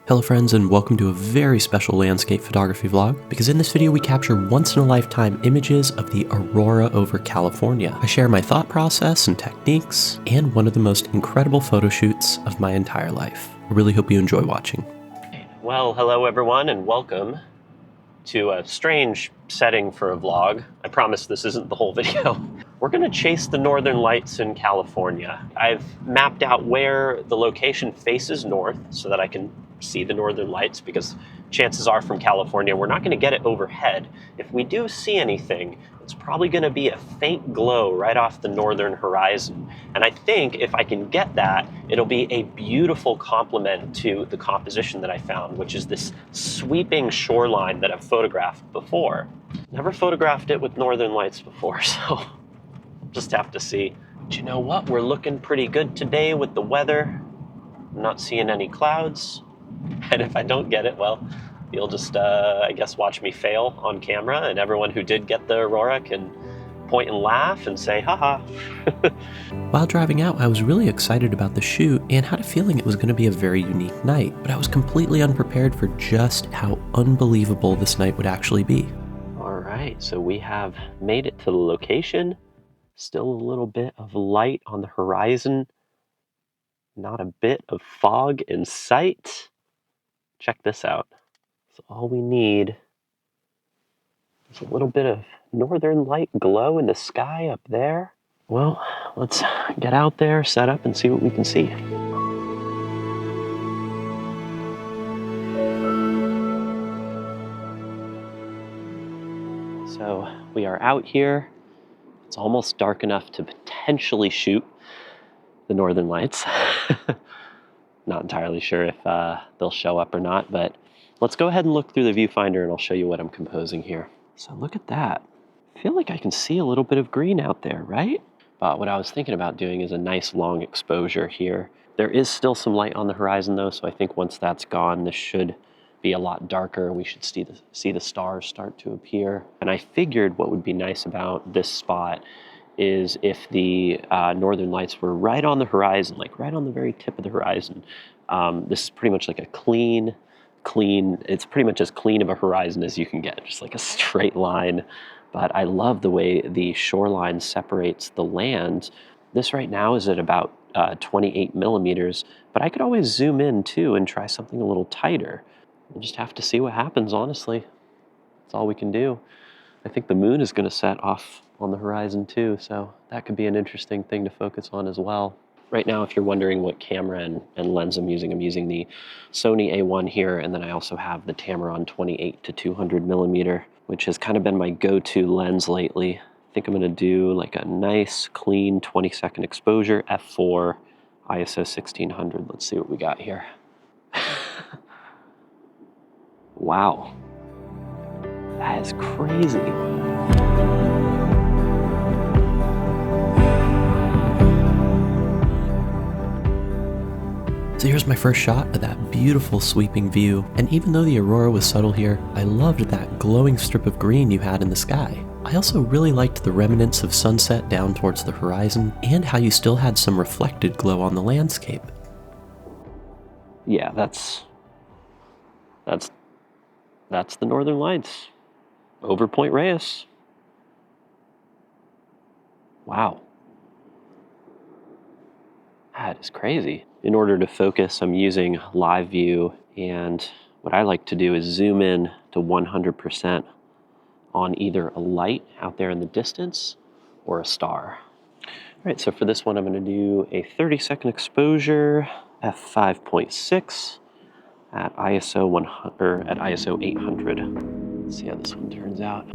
Hello friends, and welcome to a very special landscape photography vlog, because in this video we capture once-in-a-lifetime images of the Aurora over California. I share my thought process and techniques, and one of the most incredible photo shoots of my entire life. I really hope you enjoy watching. Well, hello everyone, and welcome to a strange setting for a vlog. I promise this isn't the whole video. We're gonna chase the northern lights in California. I've mapped out where the location faces north so that I can see the northern lights, because chances are from California we're not gonna get it overhead. If we do see anything, it's probably gonna be a faint glow right off the northern horizon. And I think if I can get that, it'll be a beautiful complement to the composition that I found, which is this sweeping shoreline that I've photographed before. Never photographed it with northern lights before, so just have to see. But you know what? We're looking pretty good today with the weather. I'm not seeing any clouds. And if I don't get it, well, you'll just, I guess, watch me fail on camera, and everyone who did get the Aurora can point and laugh and say, haha. While driving out, I was really excited about the shoot and had a feeling it was going to be a very unique night, but I was completely unprepared for just how unbelievable this night would actually be. All right, so we have made it to the location. Still a little bit of light on the horizon. Not a bit of fog in sight. Check this out. So all we need is a little bit of northern light glow in the sky up there. Well, let's get out there, set up, and see what we can see. So we are out here. It's almost dark enough to potentially shoot the northern lights. Not entirely sure if they'll show up or not, but let's go ahead and look through the viewfinder and I'll show you what I'm composing here. So look at that. I feel like I can see a little bit of green out there, right? But what I was thinking about doing is a nice long exposure here. There is still some light on the horizon though, so I think once that's gone, this should be a lot darker. We should see the stars start to appear. And I figured what would be nice about this spot is if the northern lights were right on the horizon, like right on the very tip of the horizon. This is pretty much like a clean, it's pretty much as clean of a horizon as you can get, just like a straight line. But I love the way the shoreline separates the land. This right now is at about 28 millimeters, but I could always zoom in too and try something a little tighter. We'll just have to see what happens, honestly. That's all we can do. I think the moon is going to set off on the horizon too, so that could be an interesting thing to focus on as well. Right now, if you're wondering what camera and lens I'm using the Sony A1 here, and then I also have the Tamron 28 to 200 millimeter, which has kind of been my go-to lens lately. I think I'm going to do like a nice, clean 20-second exposure, f4, ISO 1600. Let's see what we got here. Wow. That is crazy. So here's my first shot of that beautiful sweeping view, and even though the Aurora was subtle here, I loved that glowing strip of green you had in the sky. I also really liked the remnants of sunset down towards the horizon, and how you still had some reflected glow on the landscape. Yeah, that's the northern lights over Point Reyes. Wow. That is crazy. In order to focus, I'm using live view, and what I like to do is zoom in to 100% on either a light out there in the distance or a star. All right, so for this one, I'm going to do a 30-second exposure, f5.6 at ISO 800. Let's see how this one turns out.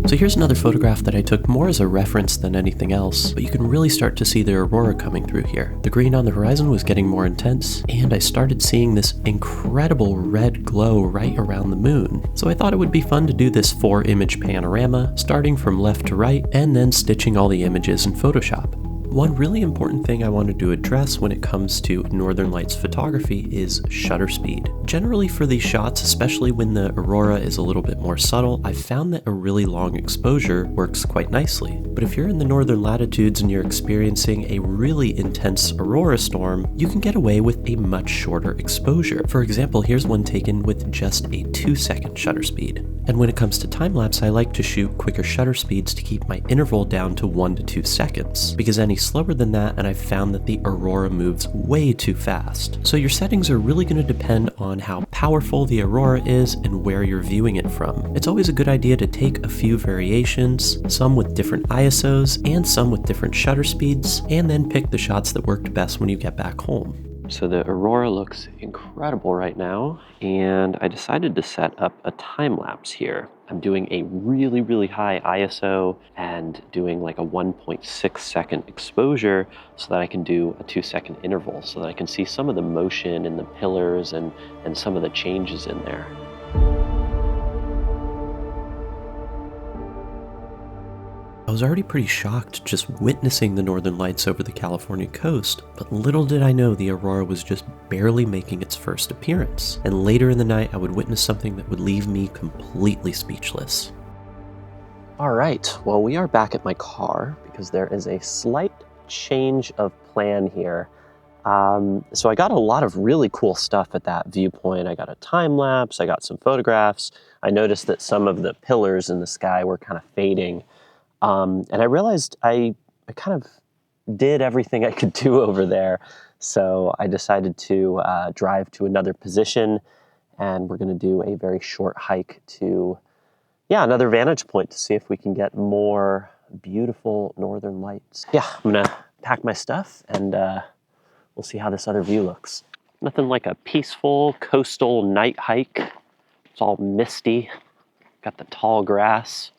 So here's another photograph that I took more as a reference than anything else, but you can really start to see the Aurora coming through here. The green on the horizon was getting more intense, and I started seeing this incredible red glow right around the moon. So I thought it would be fun to do this 4-image panorama, starting from left to right, and then stitching all the images in Photoshop. One really important thing I wanted to address when it comes to Northern Lights photography is shutter speed. Generally for these shots, especially when the aurora is a little bit more subtle, I've found that a really long exposure works quite nicely. But if you're in the northern latitudes and you're experiencing a really intense aurora storm, you can get away with a much shorter exposure. For example, here's one taken with just a 2-second shutter speed. And when it comes to time-lapse, I like to shoot quicker shutter speeds to keep my interval down to 1 to 2 seconds, because any slower than that and I've found that the aurora moves way too fast. So your settings are really going to depend on how powerful the aurora is and where you're viewing it from. It's always a good idea to take a few variations, some with different ISOs and some with different shutter speeds, and then pick the shots that worked best when you get back home. So the aurora looks incredible right now, and I decided to set up a time lapse here. I'm doing a really high ISO and doing like a 1.6 second exposure so that I can do a 2-second interval so that I can see some of the motion in the pillars and some of the changes in there. I was already pretty shocked just witnessing the northern lights over the California coast, but little did I know the aurora was just barely making its first appearance, and later in the night I would witness something that would leave me completely speechless. All right, well, we are back at my car because there is a slight change of plan here. So I got a lot of really cool stuff at that viewpoint. I got a time lapse, I got some photographs. I noticed that some of the pillars in the sky were kind of fading. And I realized I kind of did everything I could do over there. So I decided to drive to another position, and we're going to do a very short hike to, another vantage point to see if we can get more beautiful northern lights. Yeah, I'm going to pack my stuff, and we'll see how this other view looks. Nothing like a peaceful coastal night hike. It's all misty. Got the tall grass,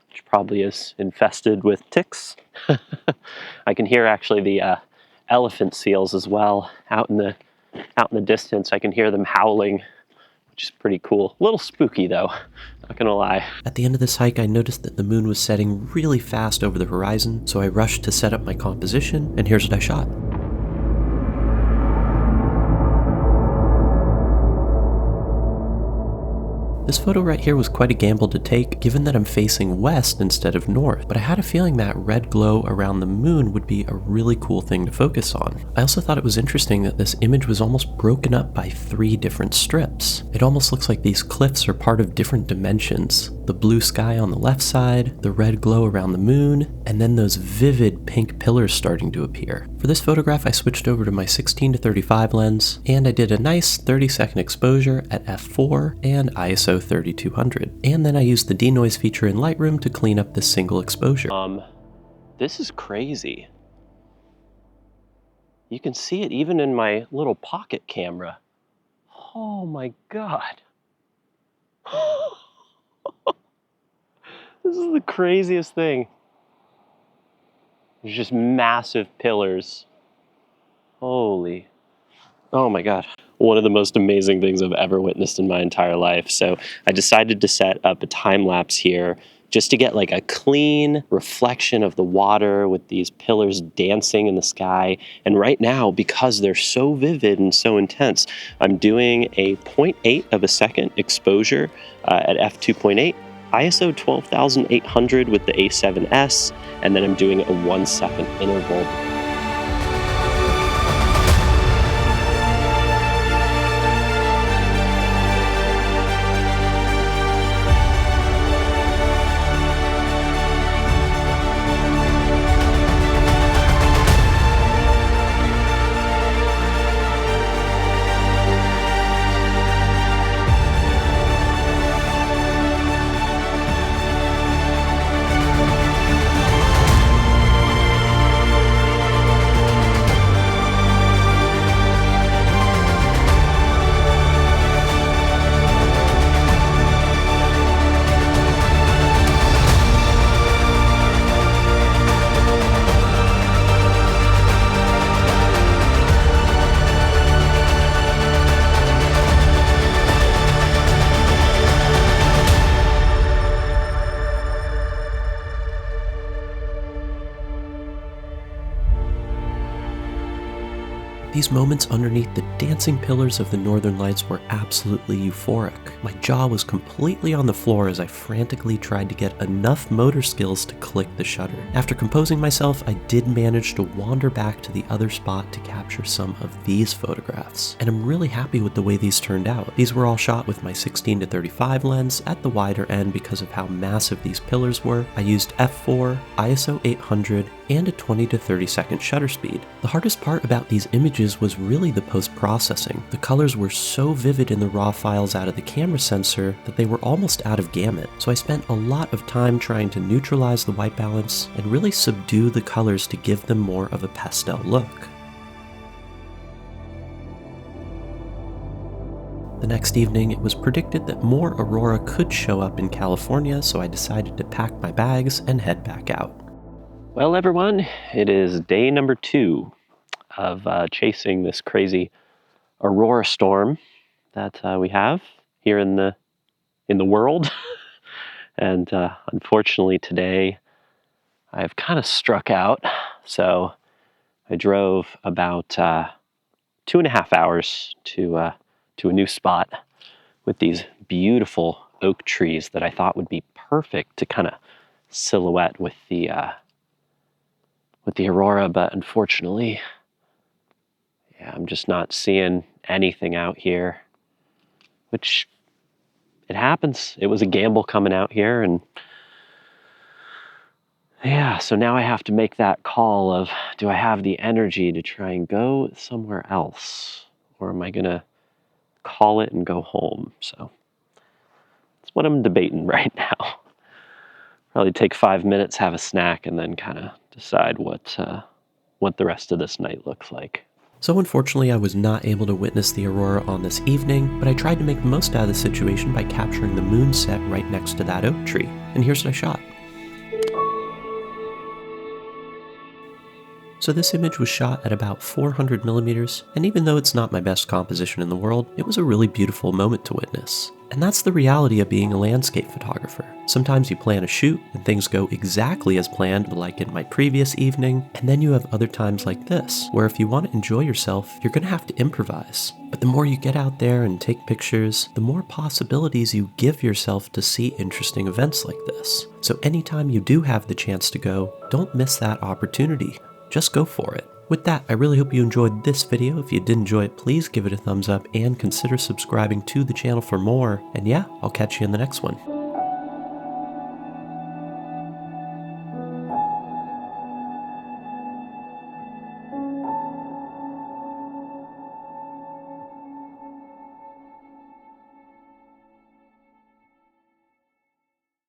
which probably is infested with ticks. I can hear actually the elephant seals as well out in the distance. I can hear them howling, which is pretty cool. A little spooky though, not gonna lie. At the end of this hike, I noticed that the moon was setting really fast over the horizon, so I rushed to set up my composition, and here's what I shot. This photo right here was quite a gamble to take, given that I'm facing west instead of north, but I had a feeling that red glow around the moon would be a really cool thing to focus on. I also thought it was interesting that this image was almost broken up by 3 different strips. It almost looks like these cliffs are part of different dimensions. The blue sky on the left side, the red glow around the moon, and then those vivid pink pillars starting to appear. For this photograph, I switched over to my 16-35 lens, and I did a nice 30-second exposure at f4 and ISO 3200. And then I used the denoise feature in Lightroom to clean up this single exposure. This is crazy. You can see it even in my little pocket camera. Oh my God. This is the craziest thing. There's just massive pillars. Holy. Oh my God. One of the most amazing things I've ever witnessed in my entire life. So I decided to set up a time lapse here just to get like a clean reflection of the water with these pillars dancing in the sky. And right now, because they're so vivid and so intense, I'm doing a 0.8 of a second exposure at f2.8, ISO 12,800 with the A7S, and then I'm doing a 1-second interval. These moments underneath the dancing pillars of the northern lights were absolutely euphoric. My jaw was completely on the floor as I frantically tried to get enough motor skills to click the shutter. After composing myself, I did manage to wander back to the other spot to capture some of these photographs, and I'm really happy with the way these turned out. These were all shot with my 16-35 lens at the wider end because of how massive these pillars were. I used f4, ISO 800, and a 20 to 30 second shutter speed. The hardest part about these images was really the post-processing. The colors were so vivid in the raw files out of the camera sensor that they were almost out of gamut, so I spent a lot of time trying to neutralize the white balance and really subdue the colors to give them more of a pastel look. The next evening, it was predicted that more aurora could show up in California, so I decided to pack my bags and head back out. Well, everyone, it is day number 2 of chasing this crazy aurora storm that we have here in the world. And unfortunately today I've kind of struck out. So I drove about 2.5 hours to a new spot with these beautiful oak trees that I thought would be perfect to kind of silhouette with the aurora, but unfortunately, yeah, I'm just not seeing anything out here, which it happens. It was a gamble coming out here, and yeah, so now I have to make that call of, do I have the energy to try and go somewhere else, or am I gonna call it and go home? So that's what I'm debating right now. Probably take 5 minutes, have a snack, and then kind of decide what the rest of this night looks like. So unfortunately, I was not able to witness the aurora on this evening, but I tried to make the most out of the situation by capturing the moon set right next to that oak tree. And here's what I shot. So this image was shot at about 400 millimeters, and even though it's not my best composition in the world, it was a really beautiful moment to witness. And that's the reality of being a landscape photographer. Sometimes you plan a shoot and things go exactly as planned, like in my previous evening, and then you have other times like this, where if you want to enjoy yourself, you're going to have to improvise. But the more you get out there and take pictures, the more possibilities you give yourself to see interesting events like this. So anytime you do have the chance to go, don't miss that opportunity. Just go for it. With that, I really hope you enjoyed this video. If you did enjoy it, please give it a thumbs up and consider subscribing to the channel for more. And yeah, I'll catch you in the next one.